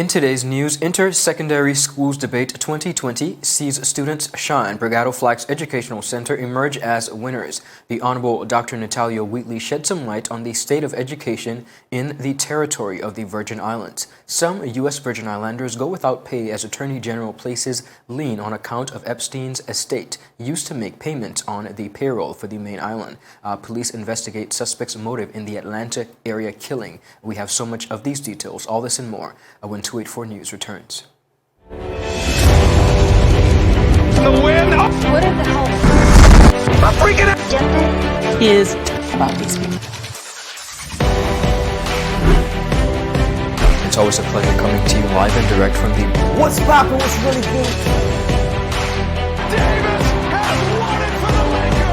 In today's news, Inter-Secondary Schools Debate 2020 sees students shine. Bregado Flax Educational Center emerge as winners. The Honorable Dr. Natalia Wheatley shed some light on the state of education in the territory of the Virgin Islands. Some U.S. Virgin Islanders go without pay as Attorney General places lien on account of Epstein's estate used to make payments on the payroll for the main island. Police investigate suspect's motive in the Atlanta area killing. We have so much of these details, all this and more, when 284 News returns. The win. What in the hell? I'm freaking out. Is about these people. It's always a pleasure coming to you live and direct from the What's poppin'? What's really good? Davis has won it for the Lakers.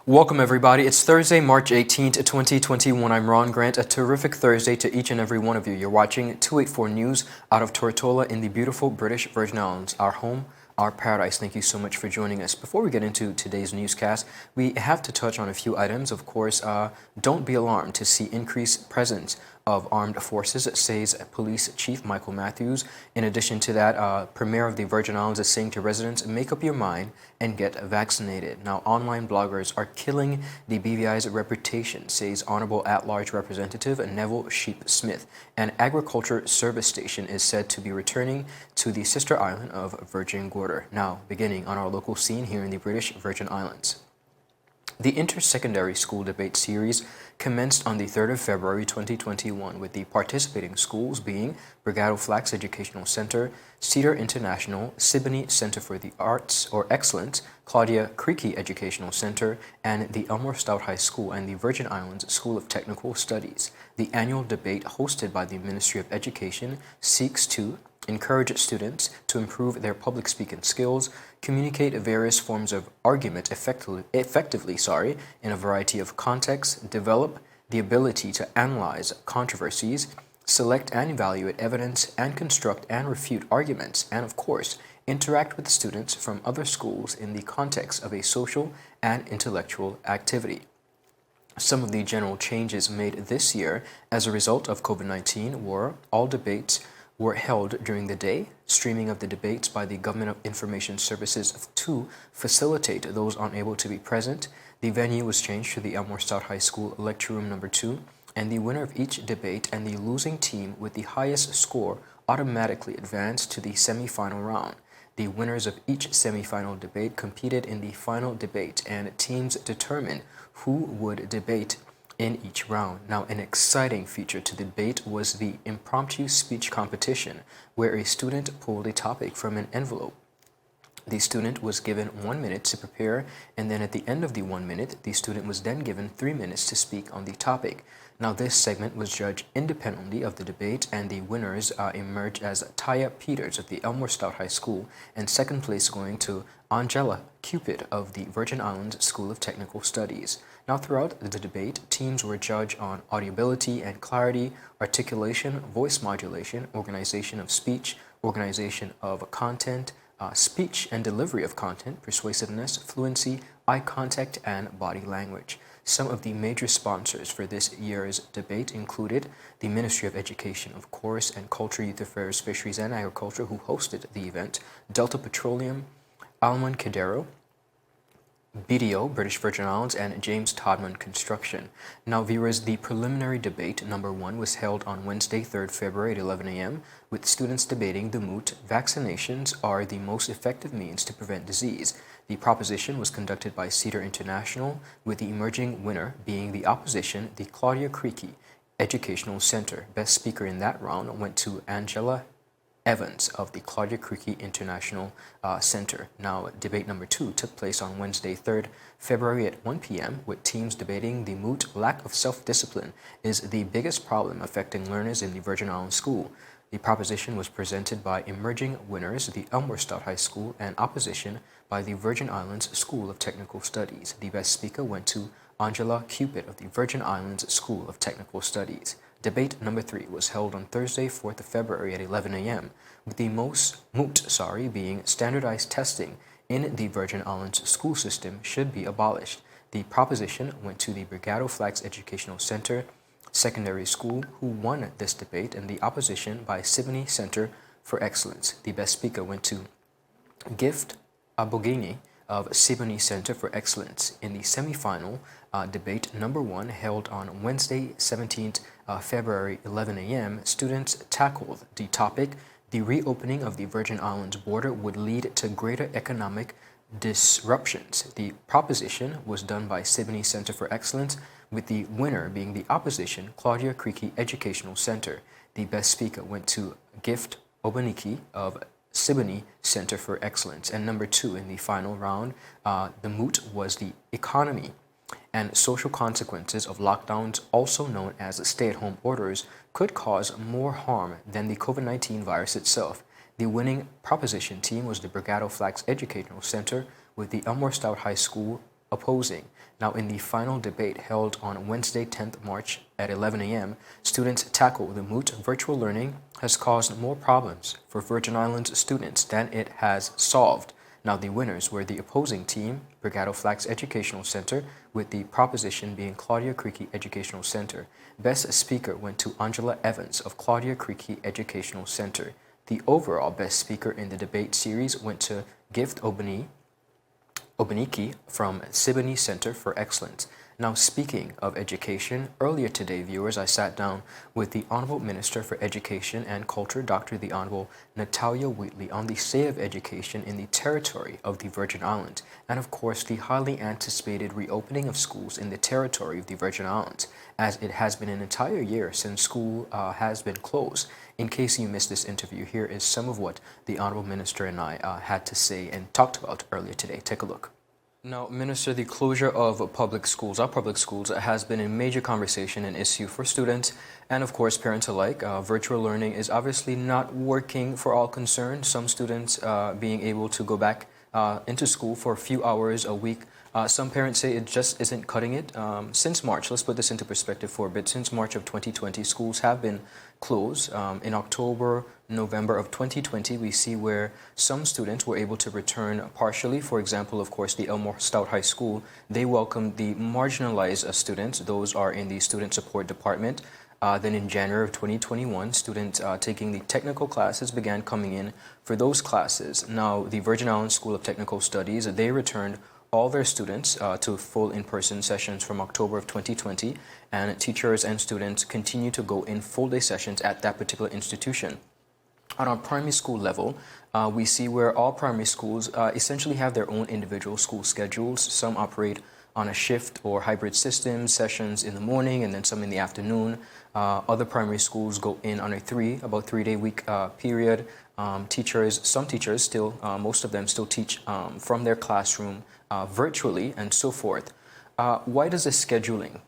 Welcome everybody. It's Thursday, March 18th, 2021. I'm Ron Grant. A terrific Thursday to each and every one of you. You're watching 284 News out of Tortola in the beautiful British Virgin Islands, our home, our paradise. Thank you so much for joining us. Before we get into today's newscast, we have to touch on a few items. Of course, don't be alarmed to see increased presence of armed forces, says Police Chief Michael Matthews. In addition to that, Premier of the Virgin Islands is saying to residents, make up your mind and get vaccinated. Now, online bloggers are killing the BVI's reputation, says Honorable At-Large Representative Neville Sheep-Smith. An agriculture service station is said to be returning to the sister island of Virgin Gorda. Now, beginning on our local scene here in the British Virgin Islands. The Inter-Secondary School Debate Series commenced on the 3rd of February 2021 with the participating schools being Bregado Flax Educational Center, Cedar International, Siboney Center for the Arts or Excellence, Claudia Creaky Educational Center, and the Elmore Stout High School and the Virgin Islands School of Technical Studies. The annual debate hosted by the Ministry of Education seeks to encourage students to improve their public speaking skills, communicate various forms of argument effectively in a variety of contexts, develop the ability to analyze controversies, select and evaluate evidence, and construct and refute arguments, and of course, interact with students from other schools in the context of a social and intellectual activity. Some of the general changes made this year as a result of COVID-19 were all debates were held during the day, streaming of the debates by the Government of Information Services to facilitate those unable to be present. The venue was changed to the Elmore Stout High School Lecture Room Number 2, and the winner of each debate and the losing team with the highest score automatically advanced to the semi-final round. The winners of each semi-final debate competed in the final debate, and teams determined who would debate in each round. Now, an exciting feature to the debate was the impromptu speech competition, where a student pulled a topic from an envelope. The student was given 1 minute to prepare, and then at the end of the 1 minute, the student was then given 3 minutes to speak on the topic. Now, this segment was judged independently of the debate, and the winners emerged as Taya Peters of the Elmore Stout High School, and second place going to Angela Cupid of the Virgin Islands School of Technical Studies. Now, throughout the debate, teams were judged on audibility and clarity, articulation, voice modulation, organization of speech, organization of content, speech and delivery of content, persuasiveness, fluency, eye contact, and body language. Some of the major sponsors for this year's debate included the Ministry of Education, of course, and Culture, Youth Affairs, Fisheries, and Agriculture, who hosted the event, Delta Petroleum, Alman Cadero, BDO, British Virgin Islands, and James Todman Construction. Now, viewers, the preliminary debate number 1 was held on Wednesday, 3rd February at 11 a.m., with students debating the moot, vaccinations are the most effective means to prevent disease. The proposition was conducted by Cedar International, with the emerging winner being the opposition, the Claudia Creaky Educational Center. Best speaker in that round went to Angela Evans of the Claudia Creaky International Center. Now, debate number 2 took place on Wednesday, 3rd February at 1 p.m. with teams debating the moot lack of self-discipline is the biggest problem affecting learners in the Virgin Islands School. The proposition was presented by emerging winners, the Elmore Stout High School, and opposition by the Virgin Islands School of Technical Studies. The best speaker went to Angela Cupid of the Virgin Islands School of Technical Studies. Debate number 3 was held on Thursday, 4th of February at 11 a.m., with the moot being standardized testing in the Virgin Islands school system should be abolished. The proposition went to the Bregado Flax Educational Center Secondary School, who won this debate, and the opposition by Siboney Center for Excellence. The best speaker went to Gift Abogini of Siboney Center for Excellence. In the semifinal debate number 1 held on Wednesday, 17th February, 11 a.m., students tackled the topic, the reopening of the Virgin Islands border would lead to greater economic disruptions. The proposition was done by Siboney Center for Excellence, with the winner being the opposition, Claudia Creaky Educational Center. The best speaker went to Gift Obaniki of Siboney Center for Excellence. And number 2 in the final round, the moot was the economy and social consequences of lockdowns, also known as stay-at-home orders, could cause more harm than the COVID-19 virus itself. The winning proposition team was the Bregado Flax Educational Center, with the Elmore Stout High School opposing. Now, in the final debate held on Wednesday, 10th March at 11 a.m., students tackled the moot virtual learning has caused more problems for Virgin Islands students than it has solved. Now, the winners were the opposing team, Bregado Flax Educational Center, with the proposition being Claudia Creaky Educational Center. Best speaker went to Angela Evans of Claudia Creaky Educational Center. The overall best speaker in the debate series went to Gift Obaniki from Siboney Center for Excellence. Now, speaking of education, earlier today, viewers, I sat down with the Honorable Minister for Education and Culture, Dr. the Honorable Natalia Wheatley, on the state of education in the territory of the Virgin Islands, and of course, the highly anticipated reopening of schools in the territory of the Virgin Islands, as it has been an entire year since school has been closed. In case you missed this interview, here is some of what the Honorable Minister and I had to say and talked about earlier today. Take a look. Now, Minister, the closure of public schools, our public schools, has been a major conversation and issue for students and, of course, parents alike. Virtual learning is obviously not working for all concerned. Some students being able to go back into school for a few hours a week. Some parents say it just isn't cutting it. Since March, let's put this into perspective for a bit. Since March of 2020, schools have been closed. In October, November of 2020, we see where some students were able to return partially. For example, of course, the Elmore Stout High School, they welcomed the marginalized students. Those are in the student support department. Then in January of 2021, students taking the technical classes began coming in for those classes. Now, the Virgin Islands School of Technical Studies, they returned all their students to full in-person sessions from October of 2020, and teachers and students continue to go in full-day sessions at that particular institution. On our primary school level, we see where all primary schools essentially have their own individual school schedules. Some operate on a shift or hybrid system, sessions in the morning and then some in the afternoon. Other primary schools go in on about 3-day week period. Some teachers still, most of them still teach from their classroom virtually and so forth. Why does the scheduling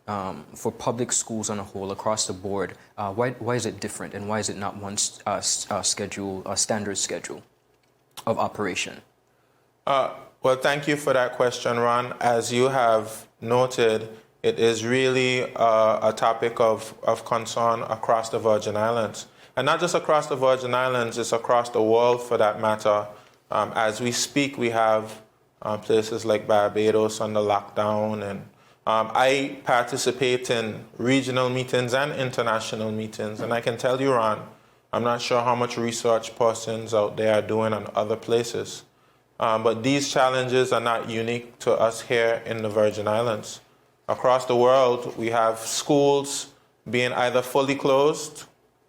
for public schools on a whole across the board, why is it different, and why is it not one standard schedule of operation? Well, thank you for that question, Ron. As you have noted, it is really a topic of concern across the Virgin Islands. And not just across the Virgin Islands, it's across the world for that matter. As we speak, we have places like Barbados under lockdown, and I participate in regional meetings and international meetings, and I can tell you, Ron, I'm not sure how much research persons out there are doing on other places, but these challenges are not unique to us here in the Virgin Islands. Across the world, we have schools being either fully closed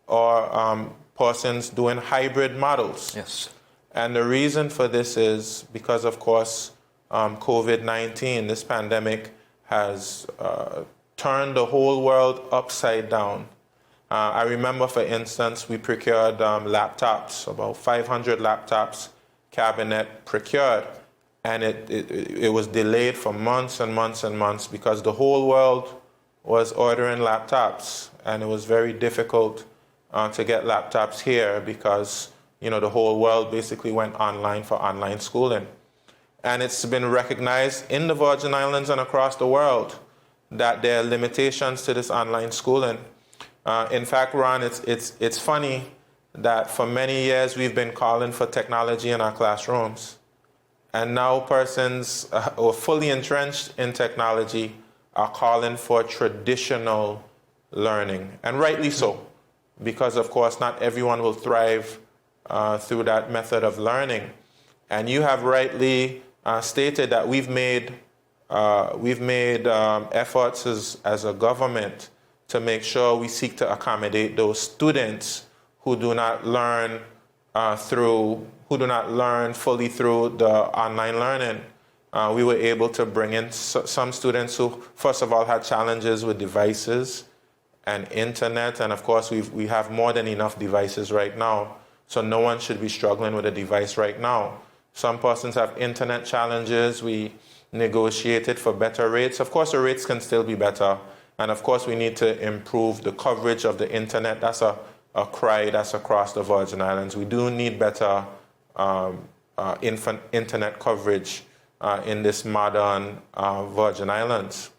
or persons doing hybrid models. Yes. And the reason for this is because, of course, COVID-19, this pandemic, has turned the whole world upside down. I remember, for instance, we procured laptops, about 500 laptops, cabinet procured, and it was delayed for months and months and months because the whole world was ordering laptops, and it was very difficult to get laptops here because, you know, the whole world basically went online for online schooling. And it's been recognized in the Virgin Islands and across the world that there are limitations to this online schooling. In fact, Ron, it's funny that for many years we've been calling for technology in our classrooms. And now persons who are fully entrenched in technology are calling for traditional learning. And rightly so, because of course not everyone will thrive through that method of learning. And you have rightly stated that we've made efforts as a government to make sure we seek to accommodate those students who do not learn fully through the online learning. We were able to bring in some students who, first of all, had challenges with devices and internet, and of course we have more than enough devices right now, so no one should be struggling with a device right now. Some persons have internet challenges. We negotiated for better rates. Of course, the rates can still be better. And of course, we need to improve the coverage of the internet. That's a cry that's across the Virgin Islands. We do need better internet coverage in this modern Virgin Islands.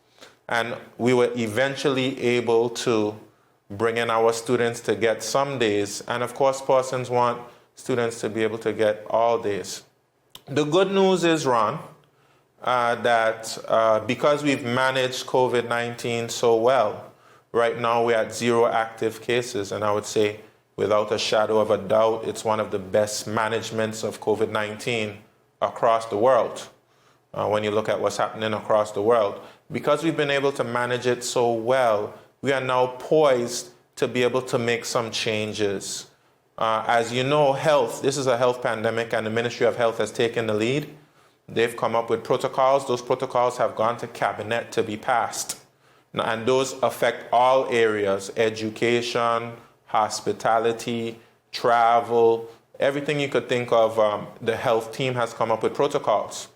And we were eventually able to bring in our students to get some days. And of course, persons want students to be able to get all days. The good news is, Ron, that because we've managed COVID-19 so well, right now we're at 0 active cases, and I would say without a shadow of a doubt, it's one of the best managements of COVID-19 across the world. When you look at what's happening across the world, because we've been able to manage it so well, we are now poised to be able to make some changes. As you know, this is a health pandemic, and the Ministry of Health has taken the lead. They've come up with protocols. Those protocols have gone to cabinet to be passed. And those affect all areas: education, hospitality, travel, everything you could think of. The health team has come up with protocols.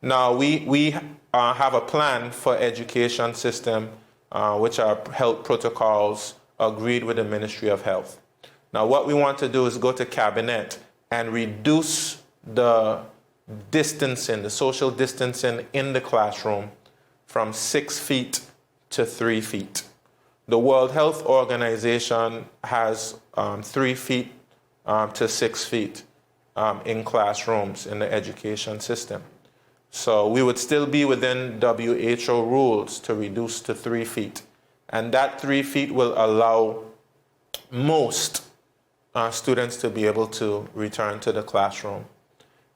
Now, we have a plan for education system, which are health protocols agreed with the Ministry of Health. Now, what we want to do is go to cabinet and reduce the distancing, the social distancing in the classroom from 6 feet to 3 feet. The World Health Organization has 3 feet to 6 feet in classrooms in the education system. So we would still be within WHO rules to reduce to 3 feet. And that 3 feet will allow most students to be able to return to the classroom.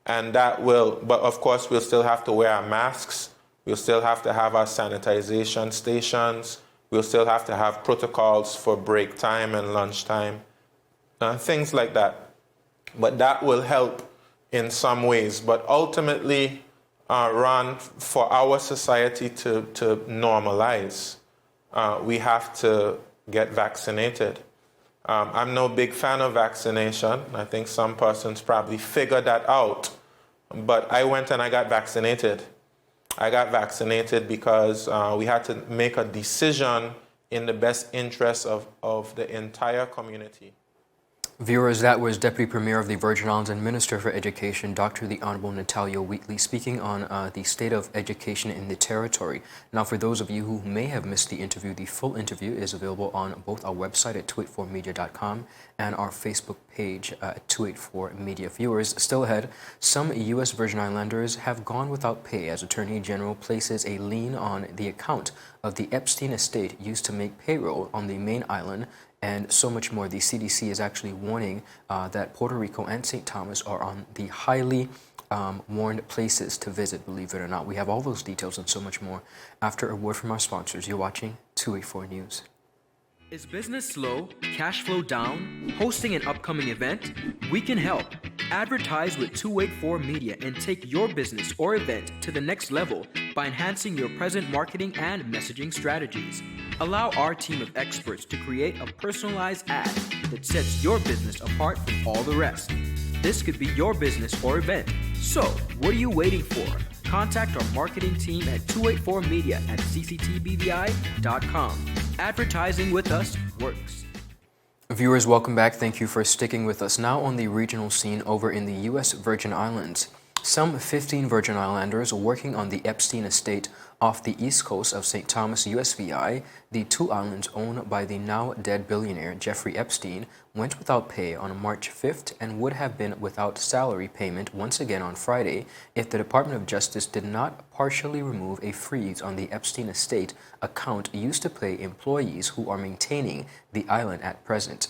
And that will, but of course, we'll still have to wear our masks. We'll still have to have our sanitization stations. We'll still have to have protocols for break time and lunch time, things like that. But that will help in some ways. But ultimately, Ron, for our society to normalize, we have to get vaccinated. I'm no big fan of vaccination. I think some persons probably figured that out. But I went and I got vaccinated. I got vaccinated because we had to make a decision in the best interest of the entire community. Viewers, that was Deputy Premier of the Virgin Islands and Minister for Education, Dr. the Honorable Natalia Wheatley, speaking on the state of education in the territory. Now, for those of you who may have missed the interview, the full interview is available on both our website at 284media.com and our Facebook page at 284 Media. Viewers, still ahead, some U.S. Virgin Islanders have gone without pay as Attorney General places a lien on the account of the Epstein Estate used to make payroll on the main island, and so much more. The CDC is actually warning that Puerto Rico and St. Thomas are on the highly warned places to visit, believe it or not. We have all those details and so much more after a word from our sponsors. You're watching 284 News. Is business slow? Cash flow down? Hosting an upcoming event? We can help. Advertise with 284 Media and take your business or event to the next level by enhancing your present marketing and messaging strategies. Allow our team of experts to create a personalized ad that sets your business apart from all the rest. This could be your business or event. So, what are you waiting for? Contact our marketing team at 284media at cctbvi.com. Advertising with us works. Viewers, welcome back. Thank you for sticking with us. Now on the regional scene over in the U.S. Virgin Islands. Some 15 Virgin Islanders working on the Epstein Estate off the east coast of St. Thomas, USVI, the two islands owned by the now dead billionaire Jeffrey Epstein, went without pay on March 5th and would have been without salary payment once again on Friday if the Department of Justice did not partially remove a freeze on the Epstein Estate account used to pay employees who are maintaining the island at present.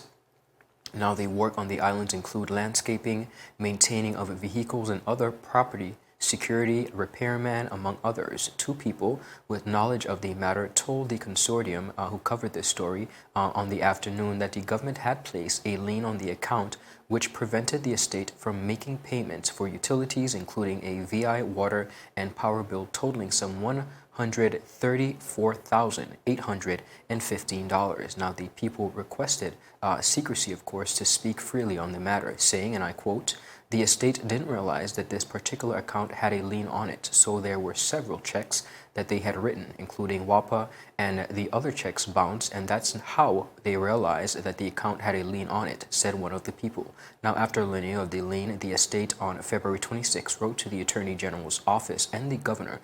Now, the work on the islands include landscaping, maintaining of vehicles and other property, security, repairman, among others. Two people with knowledge of the matter told the consortium who covered this story on the afternoon that the government had placed a lien on the account which prevented the estate from making payments for utilities, including a VI water and power bill totaling some $134,815. Now, the people requested secrecy, of course, to speak freely on the matter, saying, and I quote, "The estate didn't realize that this particular account had a lien on it, so there were several checks that they had written, including WAPA, and the other checks bounced, and that's how they realized that the account had a lien on it," said one of the people. Now, after learning of the lien, the estate on February 26 wrote to the Attorney General's office and the Governor,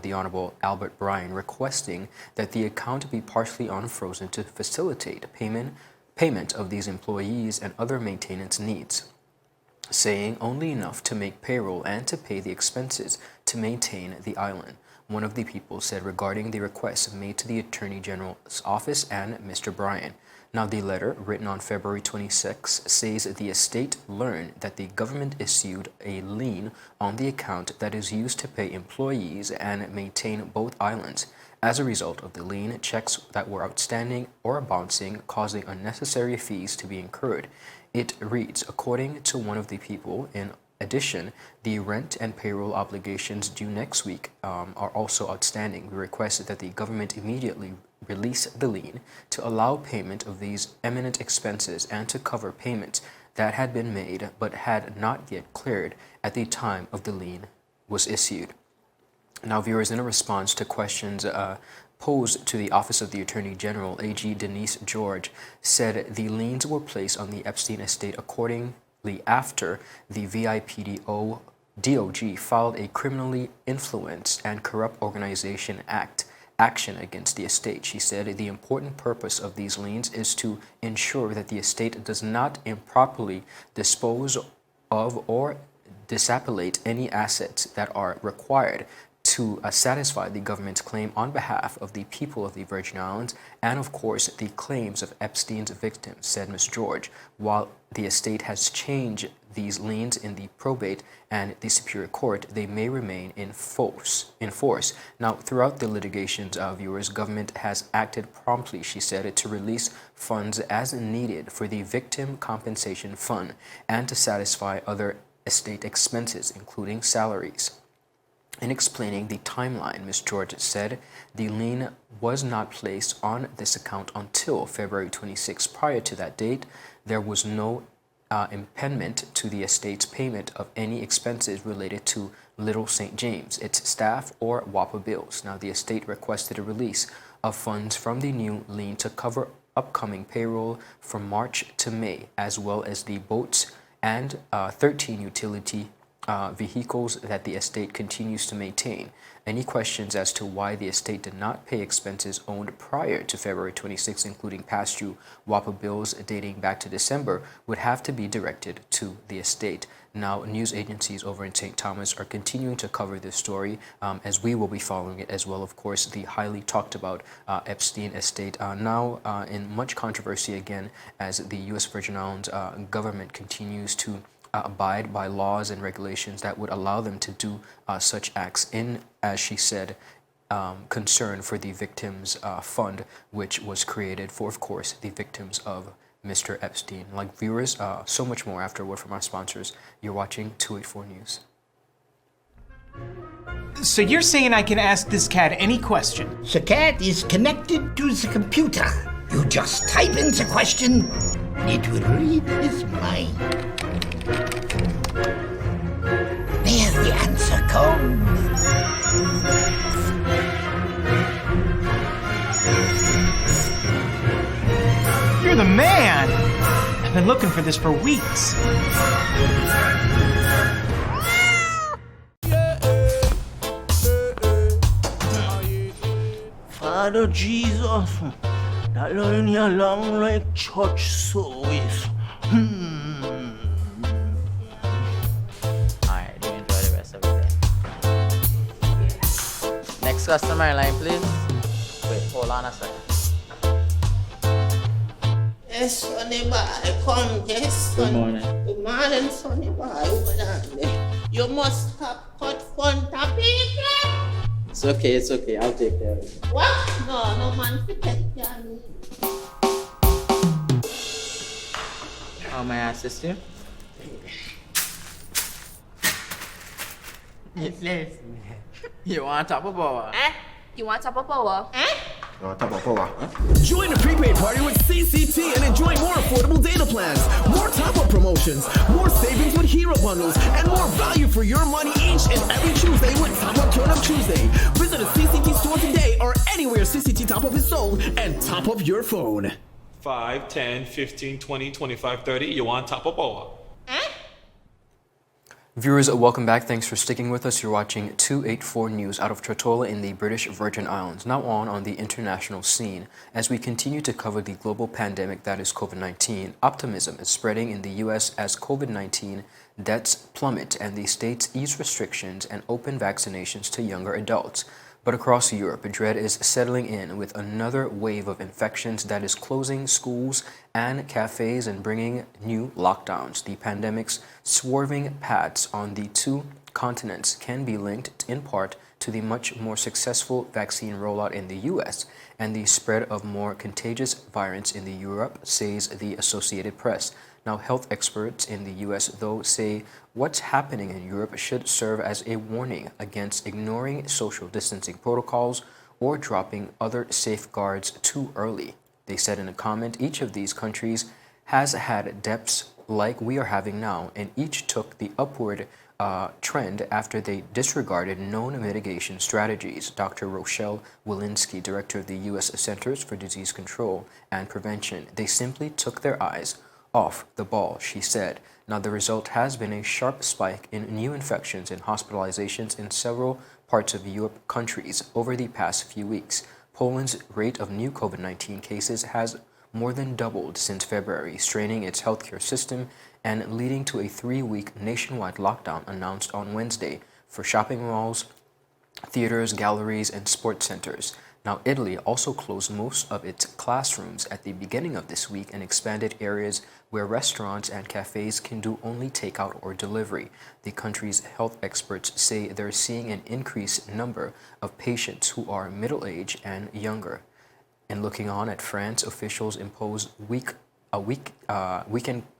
the Honorable Albert Bryan, requesting that the account be partially unfrozen to facilitate payment of these employees and other maintenance needs, saying only enough to make payroll and to pay the expenses to maintain the island. One of the people said regarding the request made to the Attorney General's office and Mr. Bryan. Now, the letter, written on February 26, says the estate learned that the government issued a lien on the account that is used to pay employees and maintain both islands. As a result of the lien, checks that were outstanding or bouncing, causing unnecessary fees to be incurred. It reads, according to one of the people, in addition, the rent and payroll obligations due next week are also outstanding. We request that the government immediately release the lien to allow payment of these eminent expenses and to cover payments that had been made but had not yet cleared at the time of the lien was issued. Now, viewers, in a response to questions posed to the Office of the Attorney General, AG Denise George said the liens were placed on the Epstein Estate accordingly after the VIPDO DOG filed a criminally influenced and corrupt organization action against the estate. She said the important purpose of these liens is to ensure that the estate does not improperly dispose of or disappellate any assets that are required to satisfy the government's claim on behalf of the people of the Virgin Islands and, of course, the claims of Epstein's victims, said Ms. George. While the estate has changed these liens in the probate and the Superior Court, they may remain in force. Now, throughout the litigations, viewers, government has acted promptly, she said, to release funds as needed for the Victim Compensation Fund and to satisfy other estate expenses, including salaries. In explaining the timeline, Ms. George said the lien was not placed on this account until February 26. Prior to that date, there was no impediment to the estate's payment of any expenses related to Little St. James, its staff, or WAPA bills. Now, the estate requested a release of funds from the new lien to cover upcoming payroll from March to May, as well as the boats and 13 utility vehicles that the estate continues to maintain. Any questions as to why the estate did not pay expenses owed prior to February 26, including past due WAPA bills dating back to December, would have to be directed to the estate. Now, news agencies over in St. Thomas are continuing to cover this story, as we will be following it as well. Of course, the highly talked about Epstein Estate, now in much controversy again, as the U.S. Virgin Islands government continues to abide by laws and regulations that would allow them to do such acts in, as she said, concern for the victims fund, which was created for, of course, the victims of Mr. Epstein. Like viewers, so much more after a word from our sponsors. You're watching 284 News. So you're saying I can ask this cat any question? The cat is connected to the computer. You just type in the question, it will read his mind. There the answer comes. You're the man! I've been looking for this for weeks. Father Jesus, that line here long like church service. Alright, do enjoy the rest of the day. Next customer line, please. Wait, hold on a second. Yes, Sonny boy, come, yes, son. Good morning. Good morning, Sonny boy. Hold on there. You must have cut fun topic. It's okay, I'll take care of it. What? No man forget Johnny. How may I assist you? You want top of power? You want top of power? Join the prepaid party with CCT and enjoy more affordable data plans, more top-up promotions, more savings with hero bundles, and more value for your money each and every Tuesday with Top Up Turn Up Tuesday. Visit a CCT store today or anywhere CCT Top Up is sold and top up your phone. 5, 10, 15, 20, 25, 30. You want top of power? Viewers, welcome back. Thanks for sticking with us. You're watching 284 News out of Tortola in the British Virgin Islands. Now on the international scene, as we continue to cover the global pandemic that is COVID-19, optimism is spreading in the U.S. as COVID-19 deaths plummet and the states ease restrictions and open vaccinations to younger adults. But across Europe, dread is settling in with another wave of infections that is closing schools and cafes and bringing new lockdowns. The pandemic's swerving paths on the two continents can be linked in part to the much more successful vaccine rollout in the U.S. and the spread of more contagious variants in Europe, says the Associated Press. Now, health experts in the U.S., though, say what's happening in Europe should serve as a warning against ignoring social distancing protocols or dropping other safeguards too early. They said in a comment, each of these countries has had depths like we are having now, and each took the upward trend after they disregarded known mitigation strategies. Dr. Rochelle Walensky, director of the U.S. Centers for Disease Control and Prevention, they simply took their eyes off the ball, she said. Now, the result has been a sharp spike in new infections and hospitalizations in several parts of Europe countries over the past few weeks. Poland's rate of new COVID-19 cases has more than doubled since February, straining its healthcare system and leading to a 3-week nationwide lockdown announced on Wednesday for shopping malls, theaters, galleries, and sports centers. Now, Italy also closed most of its classrooms at the beginning of this week and expanded areas where restaurants and cafes can do only takeout or delivery. The country's health experts say they're seeing an increased number of patients who are middle-aged and younger. And looking on at France, officials imposed weekend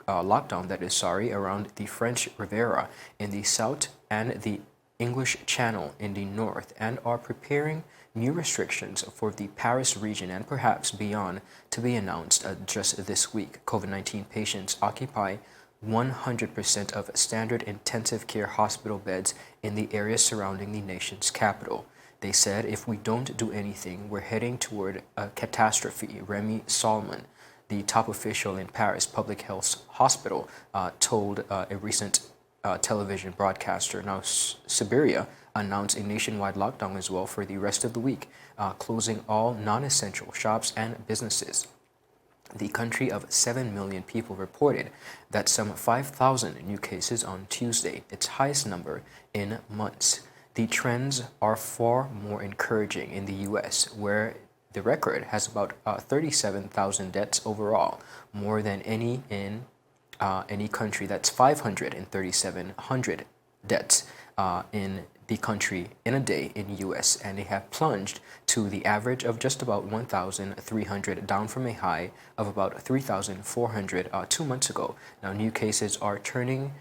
lockdown around the French Riviera in the south and the English Channel in the north, and are preparing new restrictions for the Paris region and perhaps beyond to be announced just this week. COVID-19 patients occupy 100% of standard intensive care hospital beds in the area surrounding the nation's capital. They said, if we don't do anything, we're heading toward a catastrophe. Remy Salmon, the top official in Paris Public Health Hospital, told a recent television broadcaster. Now, Siberia announced a nationwide lockdown as well for the rest of the week, closing all non-essential shops and businesses. The country of 7 million people reported that some 5,000 new cases on Tuesday, its highest number in months. The trends are far more encouraging in the U.S., where the record has about 37,000 deaths overall, more than any in any country. That's 537,000 deaths in the country in a day in the U.S., and they have plunged to the average of just about 1,300, down from a high of about 3,400 2 months ago. Now, new cases are turning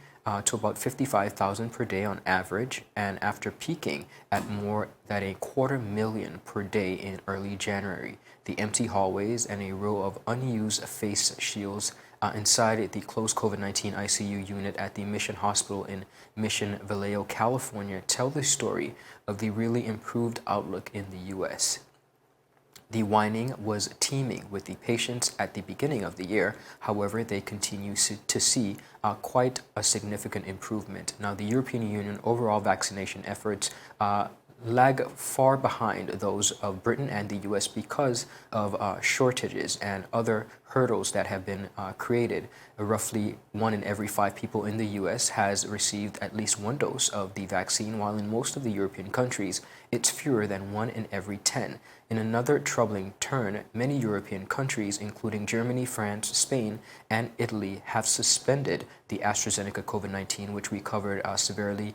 to about 55,000 per day on average, and after peaking at more than 250,000 per day in early January. The empty hallways and a row of unused face shields inside the closed COVID-19 ICU unit at the Mission Hospital in Mission Vallejo, California, tell the story of the really improved outlook in the U.S. The whining was teeming with the patients at the beginning of the year. However, they continue to see quite a significant improvement. Now, the European Union overall vaccination efforts lag far behind those of Britain and the U.S. because of shortages and other hurdles that have been created. Roughly 1 in every 5 people in the U.S. has received at least 1 dose of the vaccine, while in most of the European countries, it's fewer than 1 in every 10. In another troubling turn, many European countries, including Germany, France, Spain, and Italy, have suspended the AstraZeneca COVID-19, which we covered severely,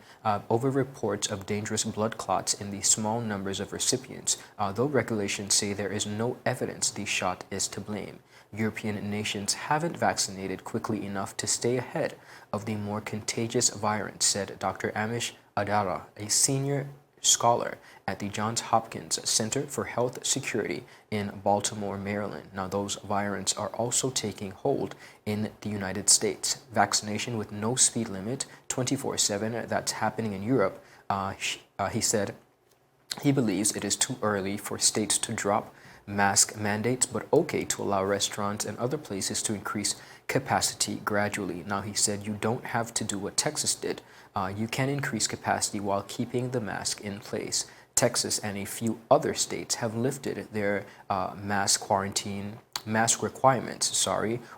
over reports of dangerous blood clots in the small numbers of recipients, though regulations say there is no evidence the shot is to blame. European nations haven't vaccinated quickly enough to stay ahead of the more contagious variant, said Dr. Amish Adara, a senior scholar at the Johns Hopkins Center for Health Security in Baltimore, Maryland. Now, those variants are also taking hold in the United States. Vaccination with no speed limit, 24/7, that's happening in Europe. He said he believes it is too early for states to drop mask mandates, but okay to allow restaurants and other places to increase capacity gradually. Now, he said you don't have to do what Texas did. You can increase capacity while keeping the mask in place. Texas and a few other states have lifted their mask requirements,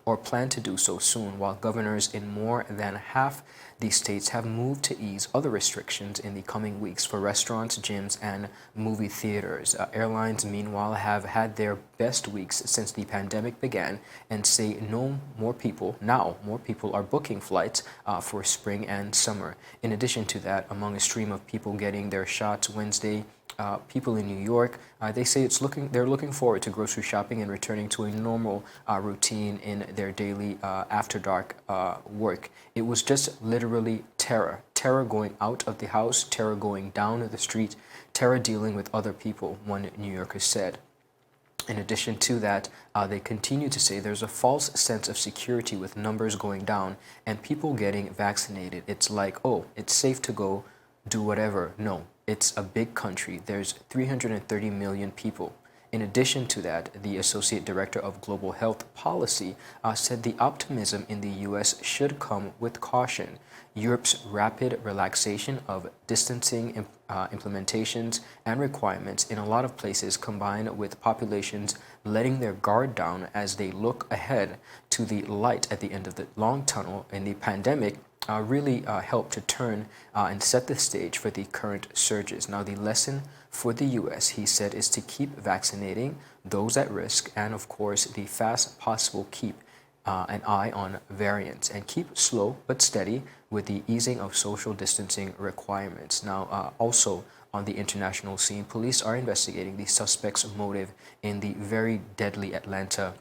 or plan to do so soon, while governors in more than half these states have moved to ease other restrictions in the coming weeks for restaurants, gyms, and movie theaters. Airlines, meanwhile, have had their best weeks since the pandemic began and say more people are booking flights for spring and summer. In addition to that, among a stream of people getting their shots Wednesday, people in New York, they say they're looking forward to grocery shopping and returning to a normal routine in their daily after dark work. It was just literally terror. Terror going out of the house, terror going down the street, terror dealing with other people, one New Yorker said. In addition to that, they continue to say there's a false sense of security with numbers going down and people getting vaccinated. It's like, oh, it's safe to go do whatever. No. It's a big country. There's 330 million people. In addition to that, the Associate Director of Global Health Policy said the optimism in the U.S. should come with caution. Europe's rapid relaxation of distancing implementations and requirements in a lot of places, combined with populations letting their guard down as they look ahead to the light at the end of the long tunnel in the pandemic, really helped to turn and set the stage for the current surges. Now, the lesson for the U.S., he said, is to keep vaccinating those at risk and, of course, the fast possible keep an eye on variants and keep slow but steady with the easing of social distancing requirements. Now, also on the international scene, police are investigating the suspect's motive in the very deadly Atlanta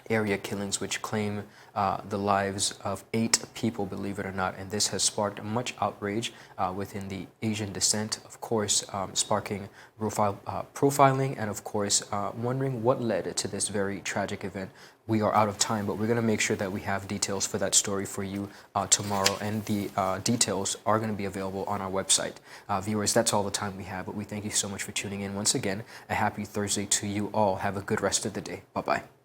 area killings which claim the lives of 8 people, believe it or not, and this has sparked much outrage within the Asian descent, of course, sparking profiling and, of course, wondering what led to this very tragic event. We are out of time, but we're going to make sure that we have details for that story for you tomorrow, and the details are going to be available on our website. Viewers, that's all the time we have, but we thank you so much for tuning in. Once again, a happy Thursday to you all. Have a good rest of the day. Bye-bye.